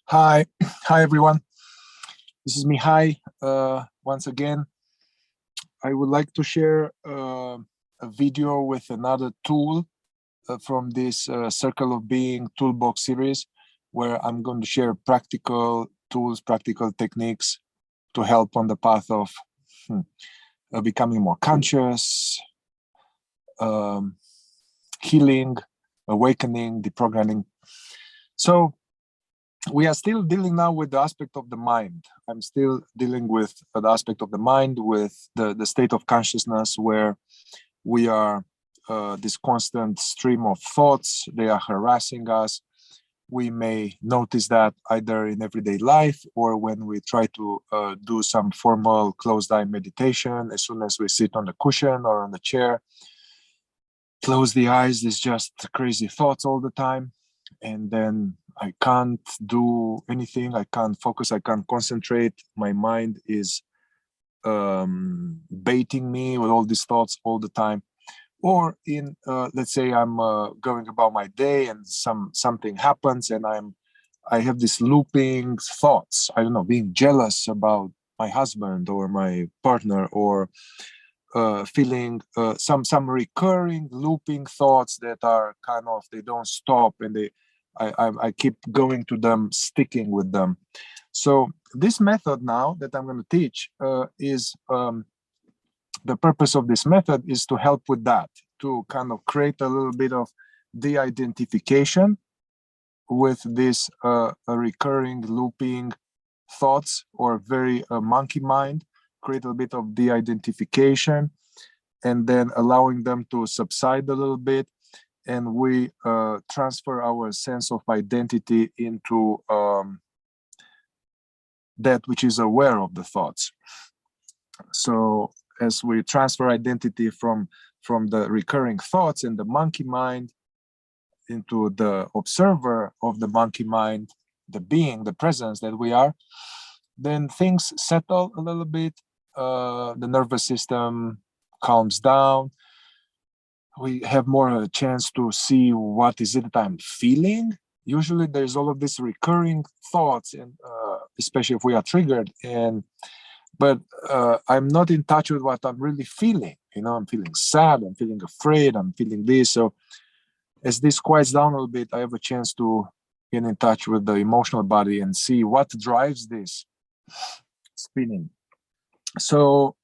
Hi, hi everyone. This is Mihai. Once again, I would like to share a video with another tool from this Circle of Being Toolbox series, where I'm going to share practical tools, practical techniques to help on the path of becoming more conscious, healing, awakening, deprogramming. So we are still dealing now with the aspect of the mind. I'm still dealing with the aspect of the mind, with the state of consciousness where we are this constant stream of thoughts. They are harassing us. We may notice that either in everyday life or when we try to do some formal closed eye meditation. As soon as we sit on the cushion or on the chair, close the eyes, there's just crazy thoughts all the time. And then I can't do anything. I can't focus. I can't concentrate. My mind is baiting me with all these thoughts all the time. Or in, let's say I'm going about my day and something happens and I have these looping thoughts. I don't know, being jealous about my husband or my partner, or feeling some recurring looping thoughts that are kind of, they don't stop, and I keep going to them, sticking with them. So this method now that I'm going to teach is the purpose of this method is to help with that, to kind of create a little bit of de-identification with this recurring looping thoughts, or very monkey mind, create a bit of de-identification, and then allowing them to subside a little bit, and we transfer our sense of identity into that which is aware of the thoughts. So as we transfer identity from the recurring thoughts in the monkey mind into the observer of the monkey mind, the being, the presence that we are, then things settle a little bit. The nervous system calms down. We have more a chance to see what is it that I'm feeling. Usually there's all of these recurring thoughts, and especially if we are triggered, but I'm not in touch with what I'm really feeling. I'm feeling sad, I'm feeling afraid, I'm feeling this. So as this quiets down a little bit, I have a chance to get in touch with the emotional body and see what drives this spinning. So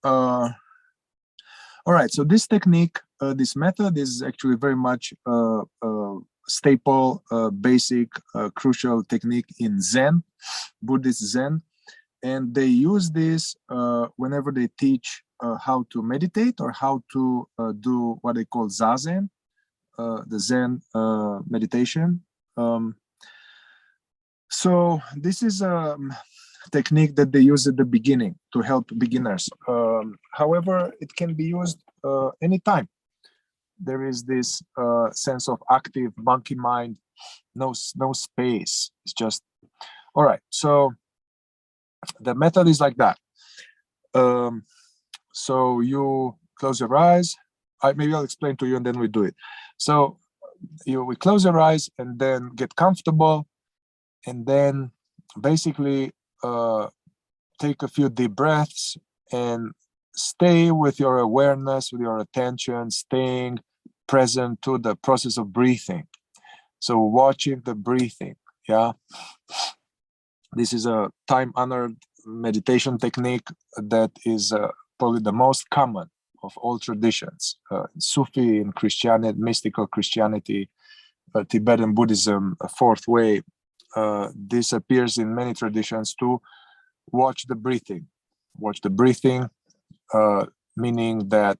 all right, so this technique, this method is actually very much staple, basic, crucial technique in Zen, Buddhist Zen. And they use this whenever they teach how to meditate, or how to do what they call Zazen, the Zen meditation. So this is a technique that they use at the beginning to help beginners. However, it can be used anytime. There is this sense of active monkey mind, no space. It's just, all right. So the method is like that. So you close your eyes. Maybe I'll explain to you and then we do it. So we close your eyes and then get comfortable, and then basically take a few deep breaths and stay with your awareness, with your attention, staying present to the process of breathing. So watching the breathing, yeah. This is a time-honored meditation technique that is probably the most common of all traditions. Sufi in Christianity, mystical Christianity, Tibetan Buddhism, a fourth way. This appears in many traditions to watch the breathing. Watch the breathing, meaning that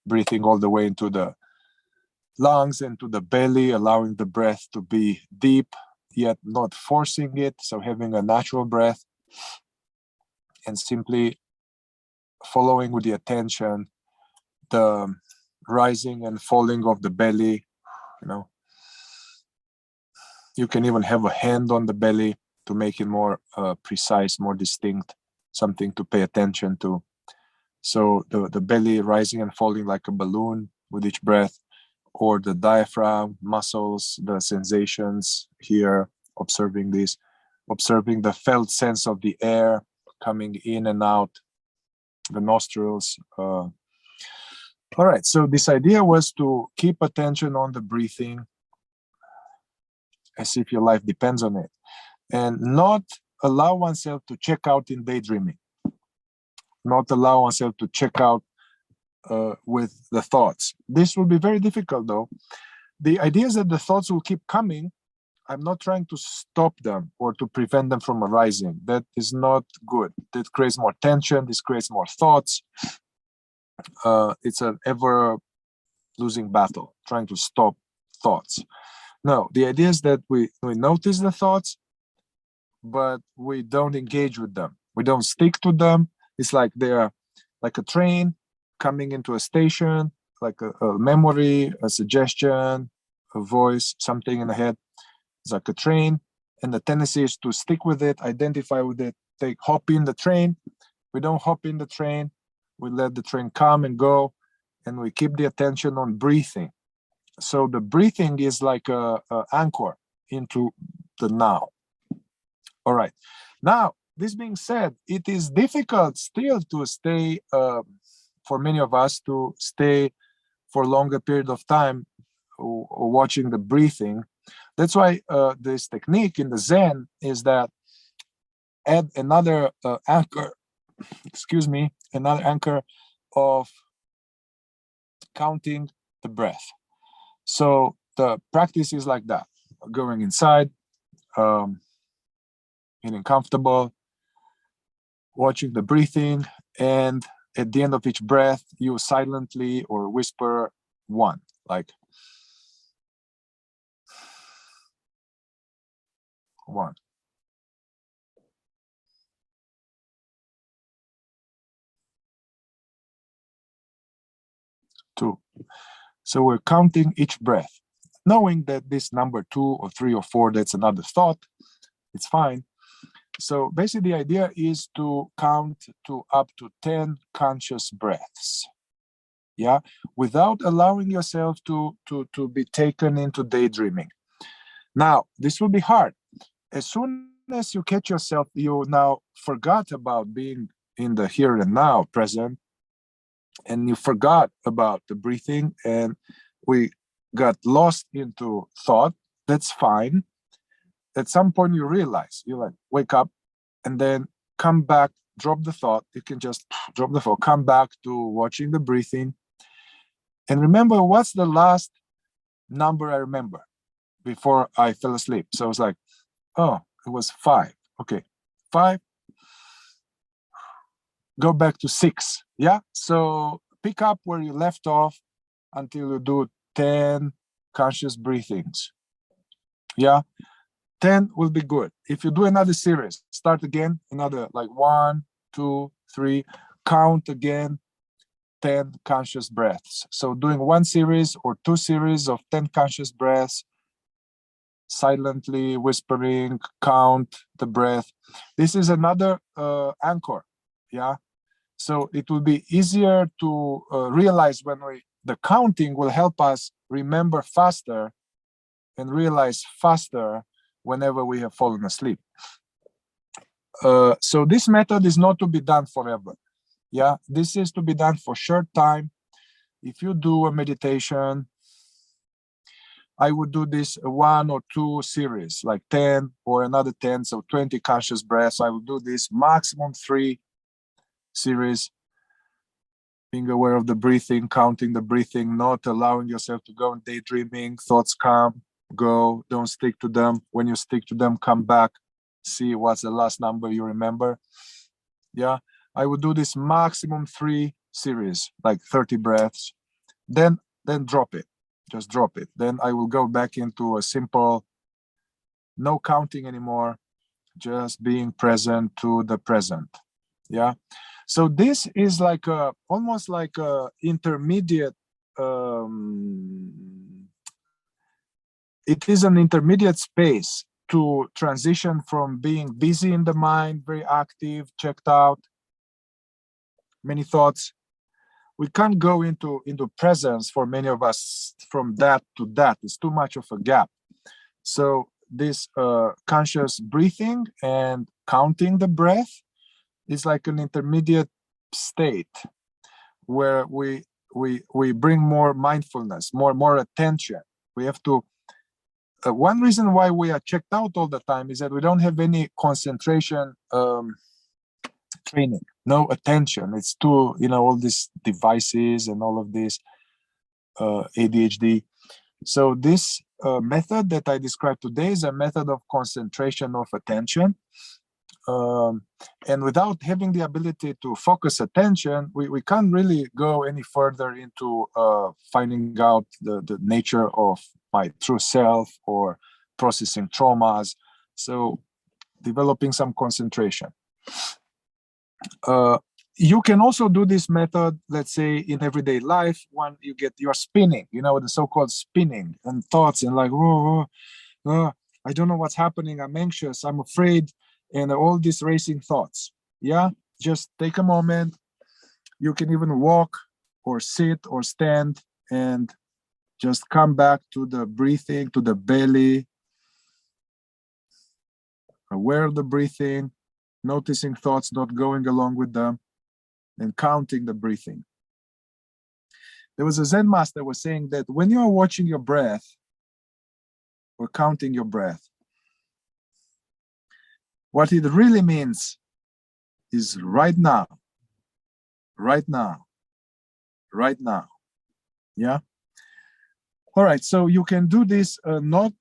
breathing all the way into the lungs, into the belly, allowing the breath to be deep, yet not forcing it. So having a natural breath, and simply following with the attention the rising and falling of the belly. You can even have a hand on the belly to make it more precise, more distinct, something to pay attention to. So the belly rising and falling like a balloon with each breath, or the diaphragm muscles, the sensations here, observing this, observing the felt sense of the air coming in and out the nostrils. All right, so this idea was to keep attention on the breathing as if your life depends on it, and not allow oneself to check out in daydreaming, not allow oneself to check out with the thoughts. This will be very difficult though. The idea is that the thoughts will keep coming. I'm not trying to stop them or to prevent them from arising. That is not good. That creates more tension. This creates more thoughts. It's an ever losing battle, trying to stop thoughts. No, the idea is that we notice the thoughts, but we don't engage with them. We don't stick to them. It's like they're like a train coming into a station, like a memory, a suggestion, a voice, something in the head. It's like a train, and the tendency is to stick with it, identify with it, hop in the train. We don't hop in the train. We let the train come and go, and we keep the attention on breathing. So the breathing is like a anchor into the now. All right. Now, this being said, it is difficult still to stay, for many of us, to stay for a longer period of time watching the breathing. That's why this technique in the Zen is that add another anchor, another anchor of counting the breath. So the practice is like that: going inside, getting comfortable, watching the breathing, and at the end of each breath, you silently or whisper one, like one. Two. So we're counting each breath, knowing that this number 2 or 3 or 4, that's another thought. It's fine. So basically the idea is to count to up to 10 conscious breaths. Yeah, without allowing yourself to be taken into daydreaming. Now, this will be hard. As soon as you catch yourself, you now forgot about being in the here and now, present, and you forgot about the breathing, and we got lost into thought. That's fine. At some point you realize, you like wake up and then come back, drop the thought. You can just drop the thought, come back to watching the breathing, and remember what's the last number I remember before I fell asleep. So it's like, oh, it was 5. Okay, 5. Go back to 6. Yeah, so pick up where you left off until you do 10 conscious breathings. Yeah, 10 will be good. If you do another series, start again, another like 1, 2, 3, count again 10 conscious breaths. So doing 1 series or 2 series of 10 conscious breaths, silently whispering, count the breath. This is another anchor. Yeah, so it will be easier to realize when the counting will help us remember faster and realize faster whenever we have fallen asleep. So this method is not to be done forever. Yeah, this is to be done for short time. If you do a meditation, I would do this 1 or 2 series, like 10 or another 10, so 20 conscious breaths. I will do this maximum 3 series, being aware of the breathing, counting the breathing, not allowing yourself to go in daydreaming. Thoughts come, go, don't stick to them. When you stick to them, come back, see what's the last number you remember. Yeah, I would do this maximum 3 series, like 30 breaths, then drop it, just drop it. Then I will go back into a simple, no counting anymore, just being present to the present. Yeah, so this is like almost like a intermediate, it is an intermediate space to transition from being busy in the mind, very active, checked out, many thoughts. We can't go into presence for many of us from that to that. It's too much of a gap. So this conscious breathing and counting the breath is like an intermediate state where we bring more mindfulness, more attention. We have to. One reason why we are checked out all the time is that we don't have any concentration training, no attention. It's too, all these devices and all of this ADHD. So this method that I described today is a method of concentration of attention. And without having the ability to focus attention, we can't really go any further into finding out the nature of my true self or processing traumas. So developing some concentration. You can also do this method, let's say, in everyday life when you're spinning, the so-called spinning and thoughts and like, I don't know what's happening. I'm anxious. I'm afraid. And all these racing thoughts. Yeah, just take a moment. You can even walk or sit or stand and just come back to the breathing, to the belly. Aware of the breathing, noticing thoughts not going along with them, and counting the breathing. There was a Zen master that was saying that when you are watching your breath or counting your breath, what it really means is right now, right now, right now. Yeah. All right. So you can do this not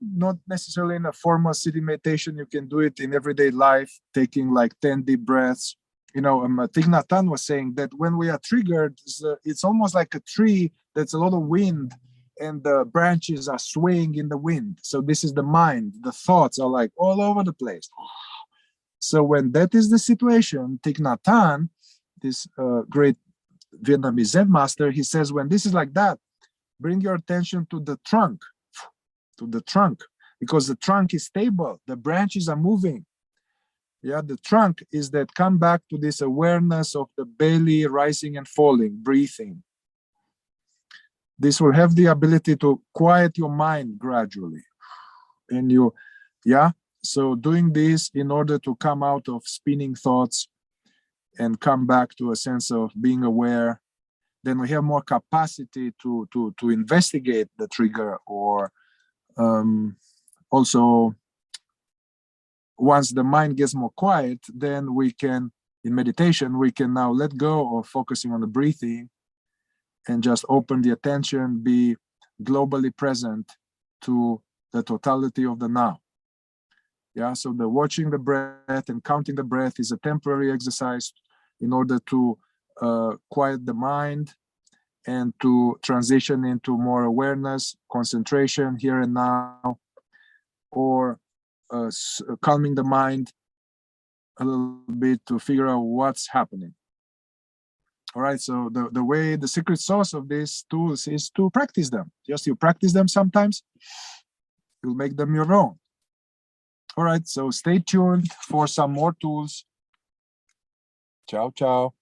necessarily in a formal sitting meditation. You can do it in everyday life, taking like 10 deep breaths. Thich Nhat Hanh was saying that when we are triggered, it's almost like a tree that's a lot of wind and the branches are swaying in the wind. So this is the mind. The thoughts are like all over the place. So when that is the situation, Thich Nhat Hanh, this great Vietnamese Zen master, he says, when this is like that, bring your attention to the trunk, because the trunk is stable. The branches are moving. Yeah, the trunk is that come back to this awareness of the belly rising and falling, breathing. This will have the ability to quiet your mind gradually. And so doing this in order to come out of spinning thoughts and come back to a sense of being aware, then we have more capacity to investigate the trigger, or also once the mind gets more quiet, then we can, in meditation, we can now let go of focusing on the breathing and just open the attention, be globally present to the totality of the now. Yeah, so the watching the breath and counting the breath is a temporary exercise in order to quiet the mind and to transition into more awareness, concentration here and now, or calming the mind a little bit to figure out what's happening. All right, so the secret sauce of these tools is to practice them. Just you practice them sometimes, you'll make them your own. All right, so stay tuned for some more tools. Ciao, ciao.